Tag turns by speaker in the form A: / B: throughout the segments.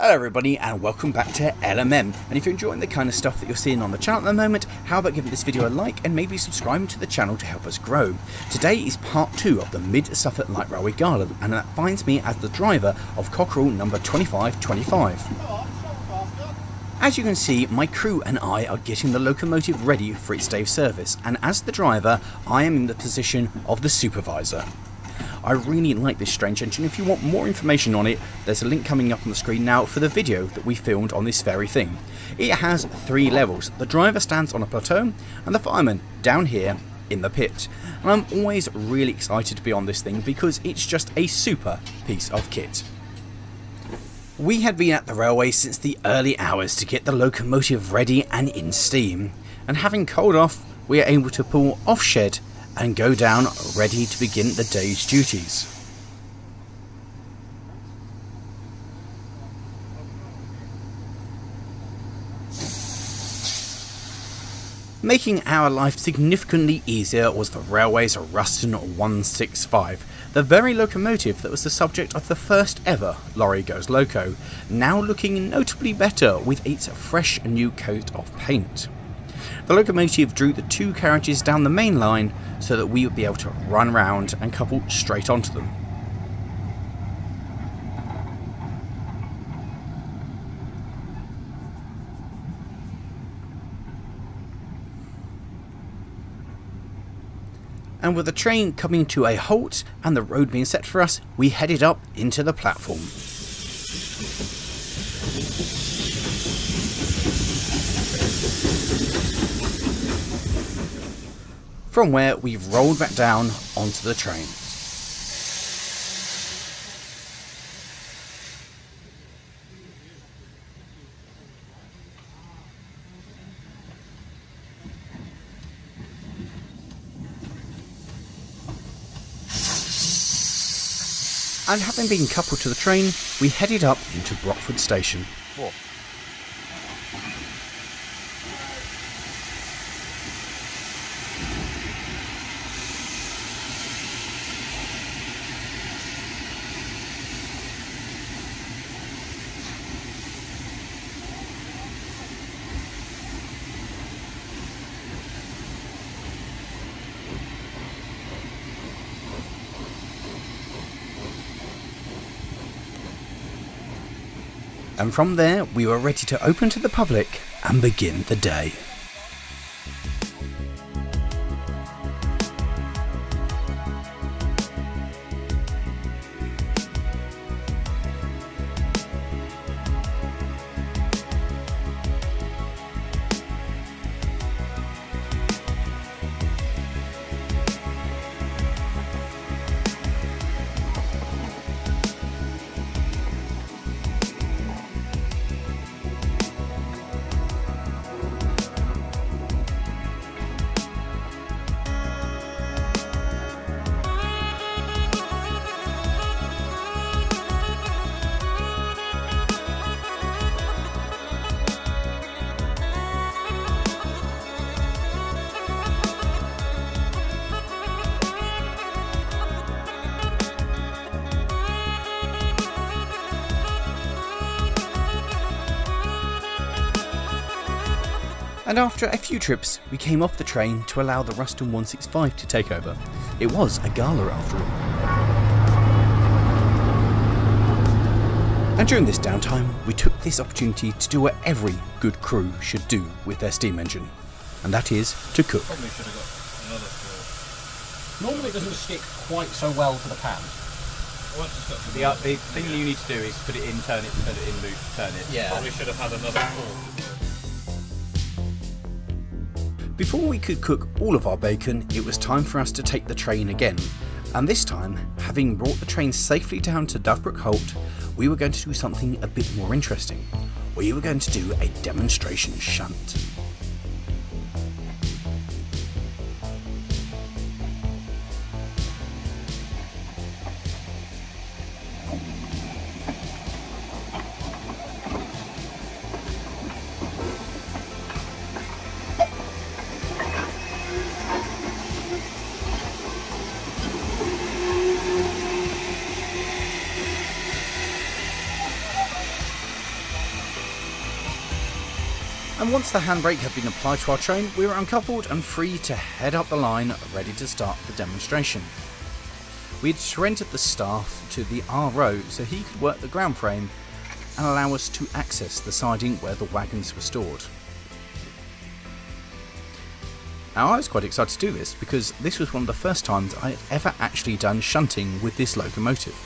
A: Hello everybody and welcome back to LMM, and if you're enjoying the kind of stuff that you're seeing on the channel at the moment, how about giving this video a like and maybe subscribing to the channel to help us grow. Today is part 2 of the Mid-Suffolk Light Railway Gala, and that finds me as the driver of Cockerel number 2525. As you can see, my crew and I are getting the locomotive ready for its day of service, and as the driver, I am in the position of the supervisor. I really like this strange engine. If you want more information on it, there's a link coming up on the screen now for the video that we filmed on this very thing. It has 3 levels. The driver stands on a plateau and the fireman down here in the pit. And I'm always really excited to be on this thing because it's just a super piece of kit. We had been at the railway since the early hours to get the locomotive ready and in steam, and having coaled off, we are able to pull off shed and go down ready to begin the day's duties. Making our life significantly easier was the railway's Ruston 165, the very locomotive that was the subject of the first ever Lawrie Goes Loco, now looking notably better with its fresh new coat of paint. The locomotive drew the 2 carriages down the main line so that we would be able to run round and couple straight onto them. And with the train coming to a halt and the road being set for us, we headed up into the platform. From where we've rolled back down onto the train. And having been coupled to the train, we headed up into Brockford Station. Whoa. And from there, we were ready to open to the public and begin the day. And after a few trips, we came off the train to allow the Ruston 165 to take over. It was a gala after all. And during this downtime, we took this opportunity to do what every good crew should do with their steam engine, and that is to cook.
B: Probably should have got another straw.
A: Normally it doesn't stick quite so well to the pan.
B: The thing you need to do is put it in, turn it, put it in, move, turn it.
A: Yeah.
B: Probably should have had another straw.
A: Before we could cook all of our bacon, it was time for us to take the train again. And this time, having brought the train safely down to Dovebrook Halt, we were going to do something a bit more interesting. We were going to do a demonstration shunt. And once the handbrake had been applied to our train, we were uncoupled and free to head up the line, ready to start the demonstration. We had surrendered the staff to the RO so he could work the ground frame and allow us to access the siding where the wagons were stored. Now I was quite excited to do this because this was one of the first times I had ever actually done shunting with this locomotive.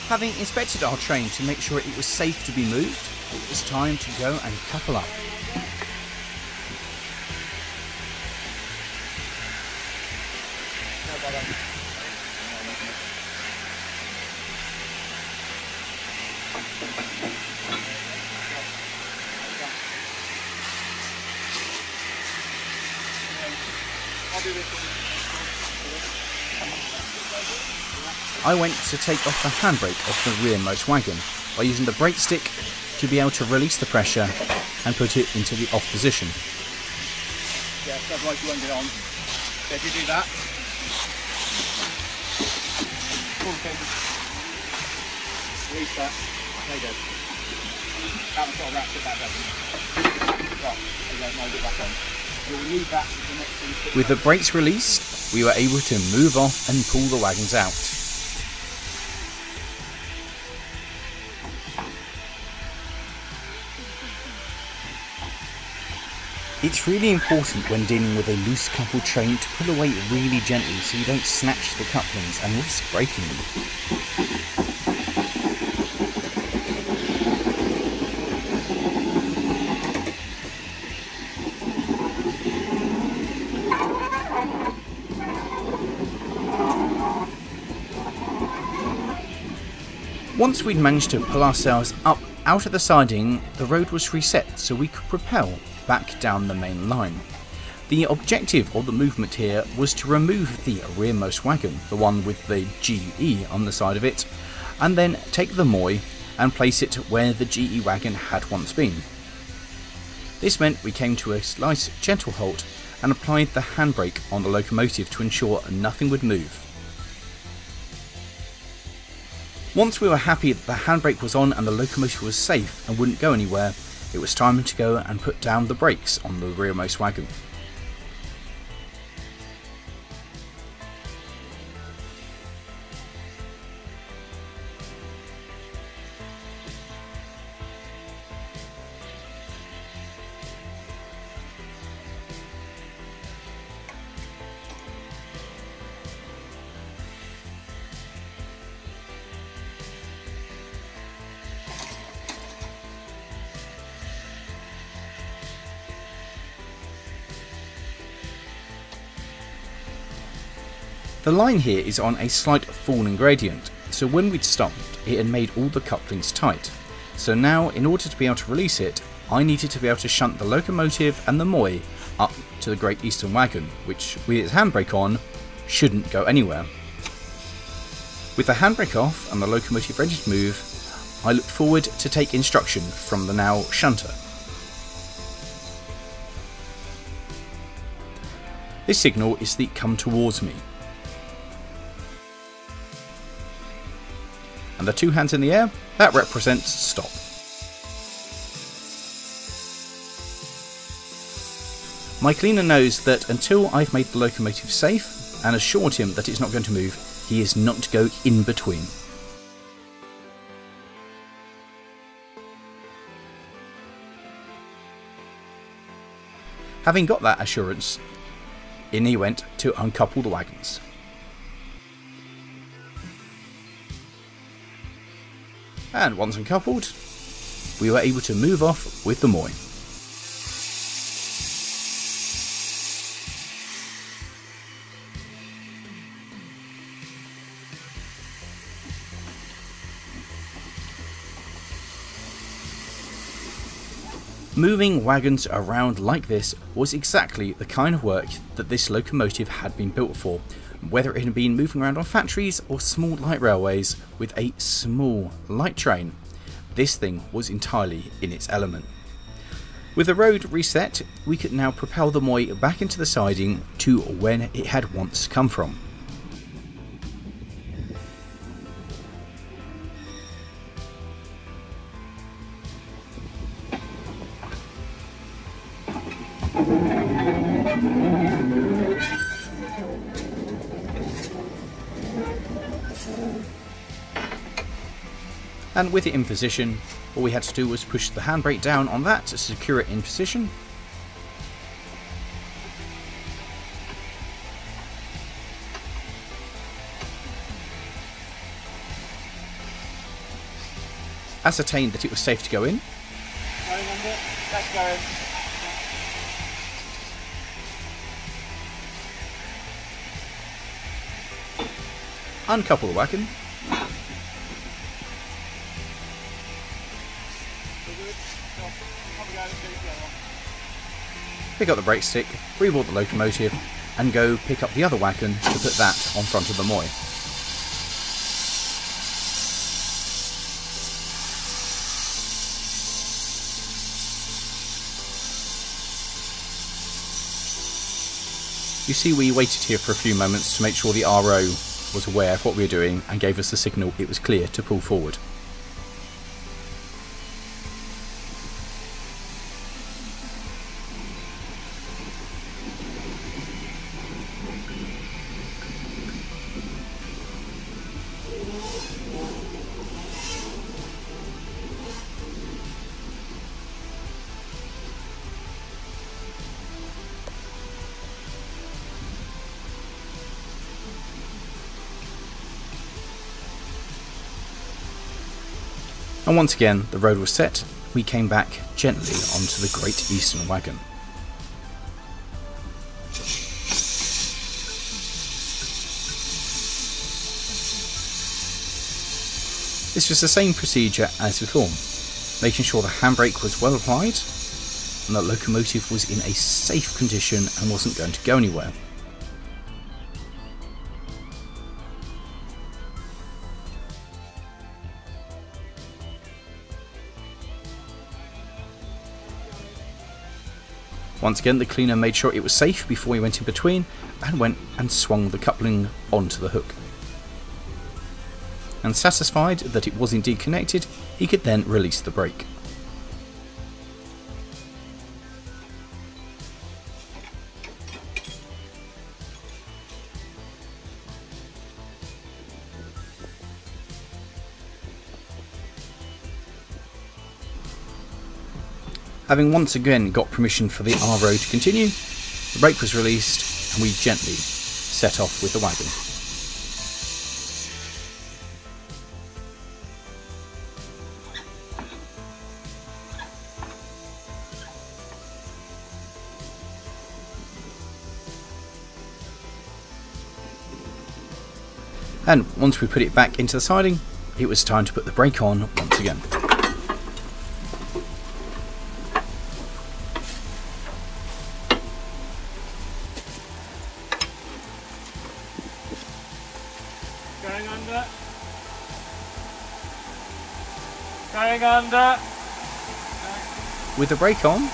A: Having inspected our train to make sure it was safe to be moved, it was time to go and couple up. I went to take off the handbrake of the rearmost wagon by using the brake stick to be able to release the pressure and put it into the off position.
B: Yeah, otherwise you won't get on. So if you do that, release that, there you go. That was sort of wrapped it back, doesn't it? Right, now get back on. You'll need that for the next thing.
A: With the brakes released, we were able to move off and pull the wagons out. It's really important when dealing with a loose coupled train to pull away really gently so you don't snatch the couplings and risk breaking them. Once we'd managed to pull ourselves up out of the siding, the road was reset so we could propel back down the main line. The objective of the movement here was to remove the rearmost wagon, the one with the GE on the side of it, and then take the moy and place it where the GE wagon had once been. This meant we came to a slight gentle halt and applied the handbrake on the locomotive to ensure nothing would move. Once we were happy that the handbrake was on and the locomotive was safe and wouldn't go anywhere, it was time to go and put down the brakes on the rearmost wagon. The line here is on a slight falling gradient, so when we'd stopped it had made all the couplings tight. So now, in order to be able to release it, I needed to be able to shunt the locomotive and the moy up to the Great Eastern Wagon, which with its handbrake on shouldn't go anywhere. With the handbrake off and the locomotive ready to move, I looked forward to take instruction from the now shunter. This signal is the "come towards me." And the two hands in the air, that represents stop. My cleaner knows that until I've made the locomotive safe and assured him that it's not going to move, he is not to go in between. Having got that assurance, in he went to uncouple the wagons. And once uncoupled, we were able to move off with the moy. Moving wagons around like this was exactly the kind of work that this locomotive had been built for, whether it had been moving around on factories or small light railways with a small light train. This thing was entirely in its element. With the road reset, we could now propel the moy back into the siding to when it had once come from. And with it in position, all we had to do was push the handbrake down on that to secure it in position. Ascertain that it was safe to go in.
B: Going under. Let's go.
A: Uncouple the wagon. Pick up the brake stick, reboard the locomotive, and go pick up the other wagon to put that on front of the moy. You see, we waited here for a few moments to make sure the RO was aware of what we were doing and gave us the signal it was clear to pull forward. And once again, the road was set. We came back gently onto the Great Eastern wagon. This was the same procedure as before, making sure the handbrake was well applied and the locomotive was in a safe condition and wasn't going to go anywhere. Once again, the cleaner made sure it was safe before we went in between and went and swung the coupling onto the hook. And satisfied that it was indeed connected, he could then release the brake. Having once again got permission for the RO to continue, the brake was released and we gently set off with the wagon. And once we put it back into the siding, it was time to put the brake on once again.
B: Going under. Going under.
A: With the brake on,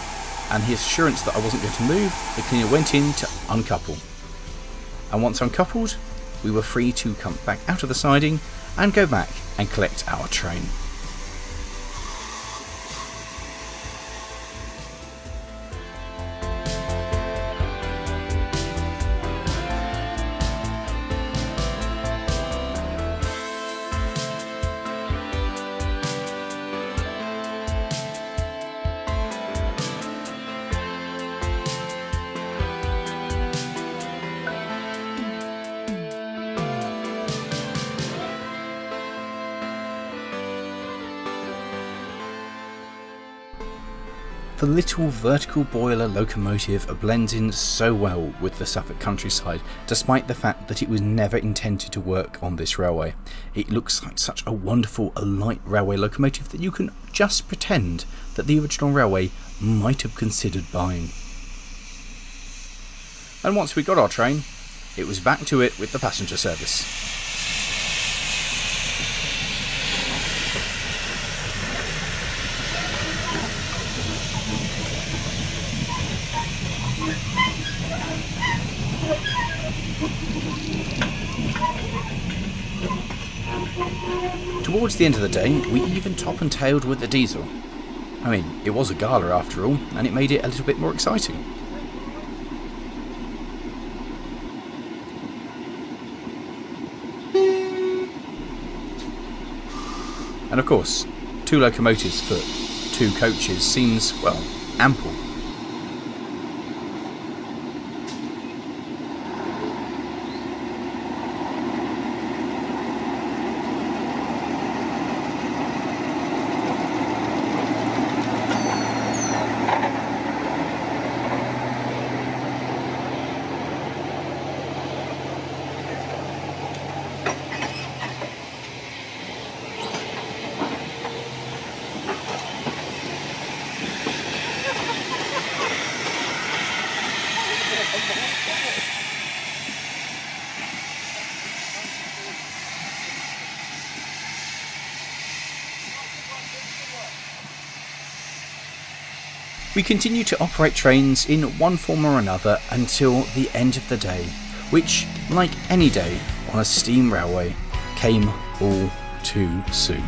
A: and his assurance that I wasn't going to move, the cleaner went in to uncouple. And once uncoupled, we were free to come back out of the siding and go back and collect our train. The little vertical boiler locomotive blends in so well with the Suffolk countryside, despite the fact that it was never intended to work on this railway. It looks like such a wonderful light railway locomotive that you can just pretend that the original railway might have considered buying. And once we got our train, it was back to it with the passenger service. Towards the end of the day, we even top and tailed with the diesel. I mean, it was a gala after all, and it made it a little bit more exciting. And of course, 2 locomotives for 2 coaches seems, well, ample. We continue to operate trains in one form or another until the end of the day, which, like any day on a steam railway, came all too soon.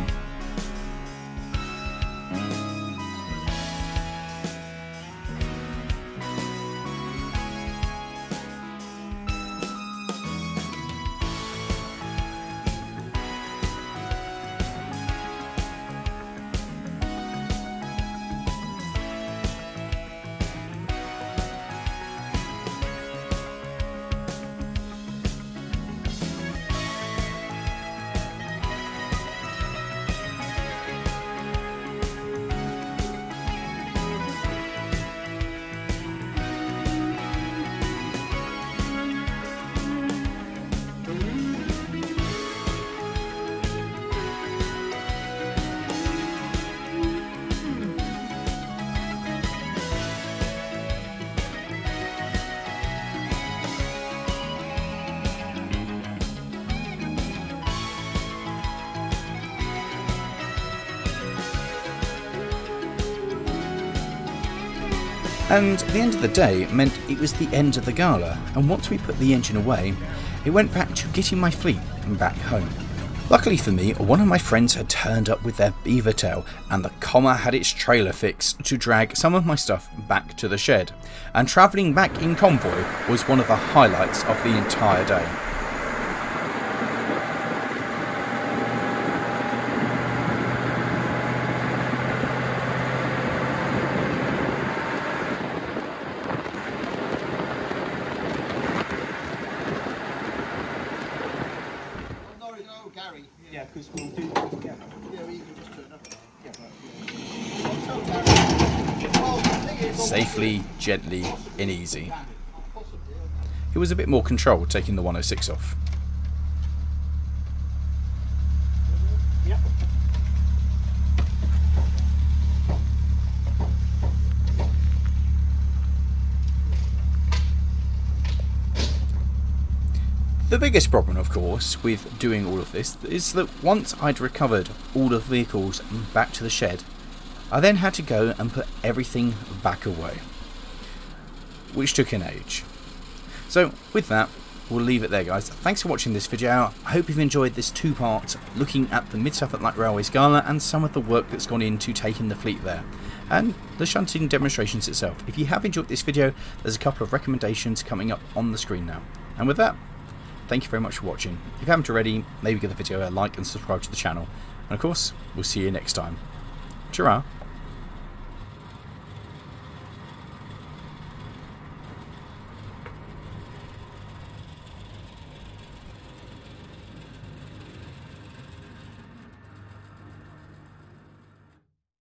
A: And the end of the day meant it was the end of the gala, and once we put the engine away, it went back to getting my fleet back home. Luckily for me, one of my friends had turned up with their beaver tail, and the comma had its trailer fixed to drag some of my stuff back to the shed, and travelling back in convoy was one of the highlights of the entire day.
B: Yeah, because we'll do. Yeah, we can just turn up. Yeah,
A: Safely, gently, and easy. It was a bit more controlled taking the 106 off.
B: Yep.
A: The biggest problem, of course, with doing all of this is that once I'd recovered all the vehicles back to the shed, I then had to go and put everything back away, which took an age. So with that, we'll leave it there, guys. Thanks for watching this video. I hope you've enjoyed this 2-part looking at the Mid-Suffolk Light Railway's gala and some of the work that's gone into taking the fleet there, and the shunting demonstrations itself. If you have enjoyed this video, there's a couple of recommendations coming up on the screen now. And with that, thank you very much for watching. If you haven't already, maybe give the video a like and subscribe to the channel. And of course, we'll see you next time. Ta-ra!